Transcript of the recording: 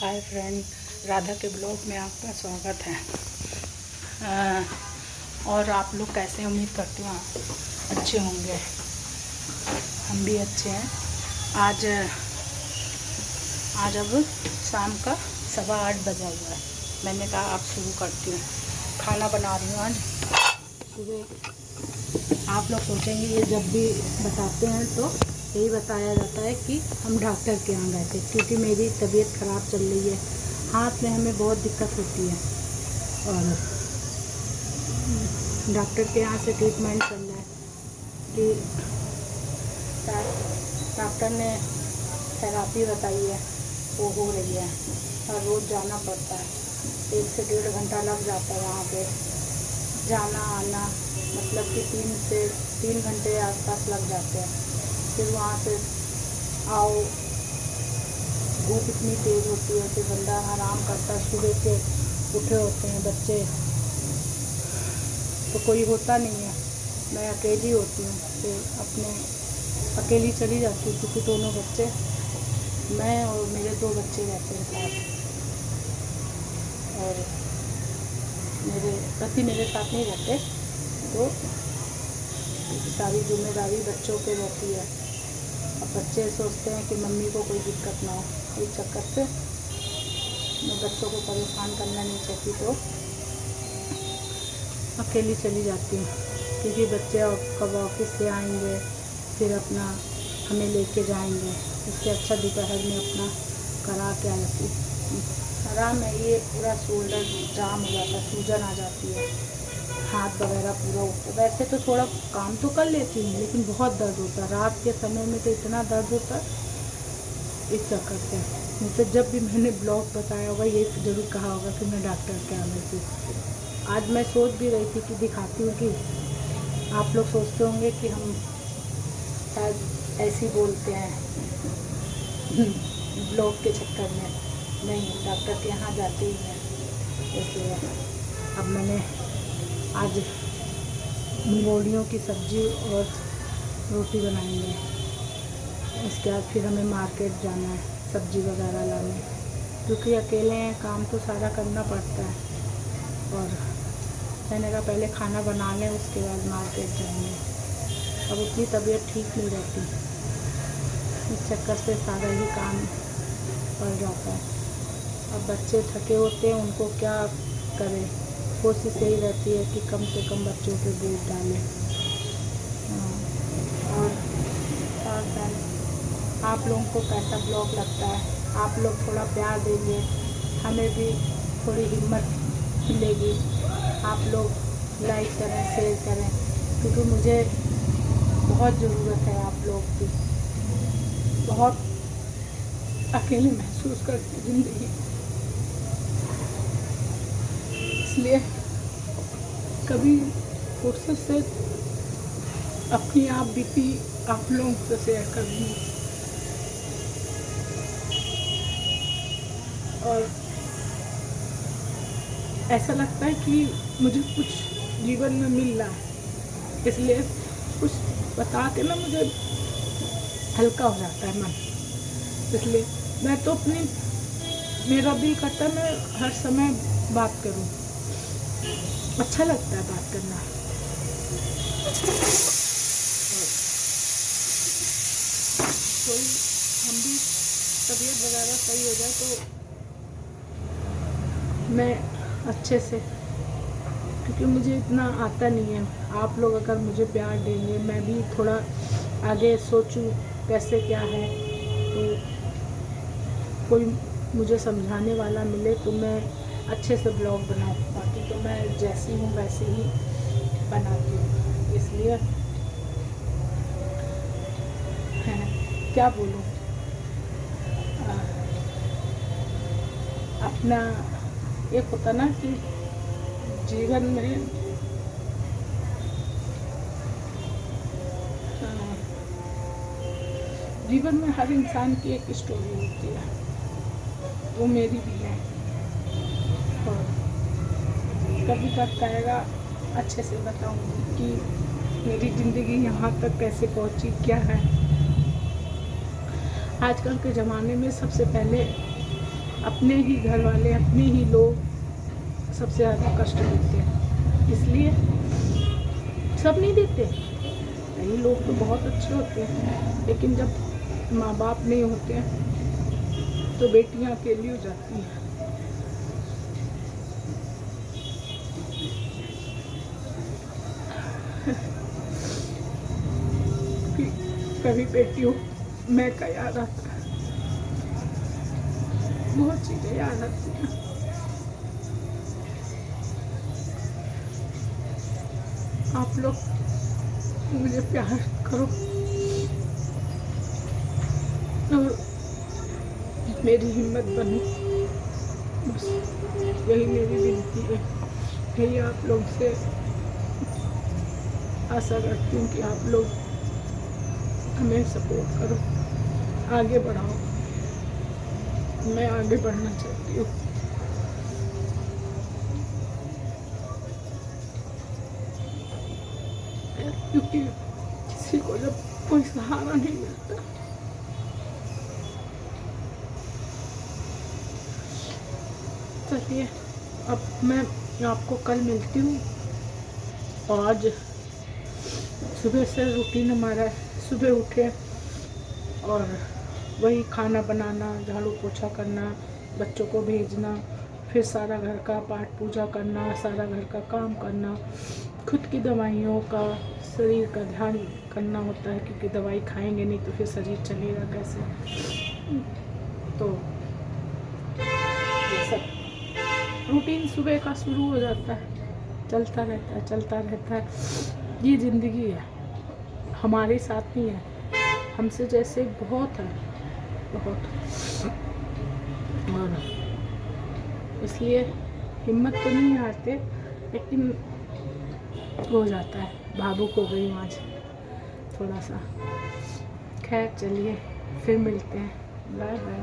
Hi friend, Radha के blog में आपका स्वागत है। और आप लोग कैसे, उम्मीद करती हूँ अच्छे होंगे। हम भी अच्छे हैं। आज अब शाम का 7:15 बजा हुआ है। मैंने कहा आप शुरू करती हूँ। खाना बना रही हूँ आज सुबह। आप लोग सोचेंगे ये जब भी बताते हैं तो यही बताया जाता है कि हम डॉक्टर के यहाँ गए थे, क्योंकि मेरी तबीयत ख़राब चल रही है। हाथ में हमें बहुत दिक्कत होती है और डॉक्टर के यहाँ से ट्रीटमेंट चल रहा है कि डॉक्टर ने थेरापी बताई है, वो हो रही है और रोज़ जाना पड़ता है। 1 से 1.5 घंटा लग जाता है वहाँ पे जाना आना, मतलब कि 3 घंटे आसपास लग जाते हैं। फिर वहाँ से आओ, धूप इतनी तेज़ होती है कि बंदा आराम करता है। सुबह के उठे होते हैं बच्चे, तो कोई होता नहीं है। मैं अकेली होती हूँ, तो अकेली चली जाती हूँ, क्योंकि दोनों बच्चे, मैं और मेरे 2 बच्चे रहते हैं साथ। और मेरे पति मेरे साथ नहीं रहते, तो सारी जिम्मेदारी बच्चों पे रहती है। अब बच्चे सोचते हैं कि मम्मी को कोई दिक्कत ना हो, इस चक्कर से मैं बच्चों को परेशान करना नहीं चाहती, तो अकेली चली जाती हूँ। क्योंकि बच्चे कब ऑफिस से आएंगे, फिर अपना हमें लेके जाएंगे। इससे अच्छा दोपहर में अपना करा के आ जाती हूँ। आराम है, ये पूरा शोल्डर जाम हो जाता है, सूजन आ जाती है, हाथ वगैरह पूरा उठता। वैसे तो थोड़ा काम तो कर लेती हूँ, लेकिन बहुत दर्द होता है रात के समय में, तो इतना दर्द होता है इस चक्कर से। नहीं तो जब भी मैंने ब्लॉग बताया होगा ये ज़रूर कहा होगा कि मैं डॉक्टर के यहाँ गई थी। आज मैं सोच भी रही थी कि दिखाती हूँ, कि आप लोग सोचते होंगे कि हम शायद ऐसे ही बोलते हैं ब्लॉग के चक्कर में। नहीं, डॉक्टर के यहाँ जाते ही हैं। इसलिए अब मैंने आज मूंगफलियों की सब्ज़ी और रोटी बनाएंगे। इसके बाद फिर हमें मार्केट जाना है सब्ज़ी वगैरह लाने, क्योंकि अकेले हैं, काम तो सारा करना पड़ता है। और मैंने कहा पहले खाना बना लें, उसके बाद मार्केट जाएंगे। अब उतनी तबीयत ठीक नहीं रहती, इस चक्कर से सारा ही काम पड़ जाता है। अब बच्चे थके होते हैं, उनको क्या करें। कोशिश यही रहती है कि कम से कम बच्चों पे बोझ डालें। और आप लोगों को कैसा ब्लॉग लगता है? आप लोग थोड़ा प्यार देंगे, हमें भी थोड़ी हिम्मत मिलेगी। आप लोग लाइक करें, शेयर करें, क्योंकि मुझे बहुत ज़रूरत है आप लोग की। बहुत अकेले महसूस करती ज़िंदगी, इसलिए कभी फुर्सत से अपनी आप बीती आप लोगों से शेयर करूँगी। और ऐसा लगता है कि मुझे कुछ जीवन में मिल रहा है, इसलिए कुछ बता के ना मुझे हल्का हो जाता है मन। इसलिए मैं तो मेरा दिल करता है मैं हर समय बात करूं, अच्छा लगता है बात करना। कोई हम भी तबीयत वगैरह सही हो जाए तो मैं अच्छे से, क्योंकि मुझे इतना आता नहीं है। आप लोग अगर मुझे प्यार देंगे, मैं भी थोड़ा आगे सोचूं कैसे क्या है, तो कोई मुझे समझाने वाला मिले तो मैं अच्छे से ब्लॉग बना पाती। तो मैं जैसी हूँ वैसे ही बनाती हूँ, इसलिए क्या बोलूँ, अपना एक होता ना कि जीवन में हर इंसान की एक स्टोरी होती है, वो मेरी भी है। और कभी वक्त आएगा अच्छे से बताऊंगी कि मेरी ज़िंदगी यहाँ तक कैसे पहुँची, क्या है। आजकल के ज़माने में सबसे पहले अपने ही घर वाले, अपने ही लोग सबसे ज़्यादा कष्ट देते हैं। इसलिए सब नहीं देते, कई लोग तो बहुत अच्छे होते हैं, लेकिन जब माँ बाप नहीं होते हैं तो बेटियाँ अकेली हो जाती हैं। कभी बेटियों मैं का याद आता है, बहुत चीज़ें याद आती हैं। आप लोग मुझे प्यार करो और मेरी हिम्मत बनो, बस यही मेरी विनती है। यही आप लोग से आशा करती हूँ कि आप लोग हमें सपोर्ट करो, आगे बढ़ाओ। मैं आगे बढ़ना चाहती हूँ। क्योंकि किसी को जब कोई सहारा नहीं मिलता, चलिए अब मैं आपको कल मिलती हूँ। और आज सुबह से रूटीन हमारा सुबह उठे और वही खाना बनाना, झाड़ू पोछा करना, बच्चों को भेजना, फिर सारा घर का पाठ पूजा करना, सारा घर का काम करना, खुद की दवाइयों का, शरीर का ध्यान करना होता है, क्योंकि दवाई खाएंगे नहीं तो फिर शरीर चलेगा कैसे। तो ये सब रूटीन सुबह का शुरू हो जाता है, चलता रहता है, चलता रहता है। ये ज़िंदगी है, हमारे साथ नहीं है, हमसे जैसे बहुत है, बहुत। और इसलिए हिम्मत तो नहीं हारते, लेकिन हो जाता है। भावुक हो गई हूँ आज थोड़ा सा। खैर चलिए फिर मिलते हैं, बाय बाय।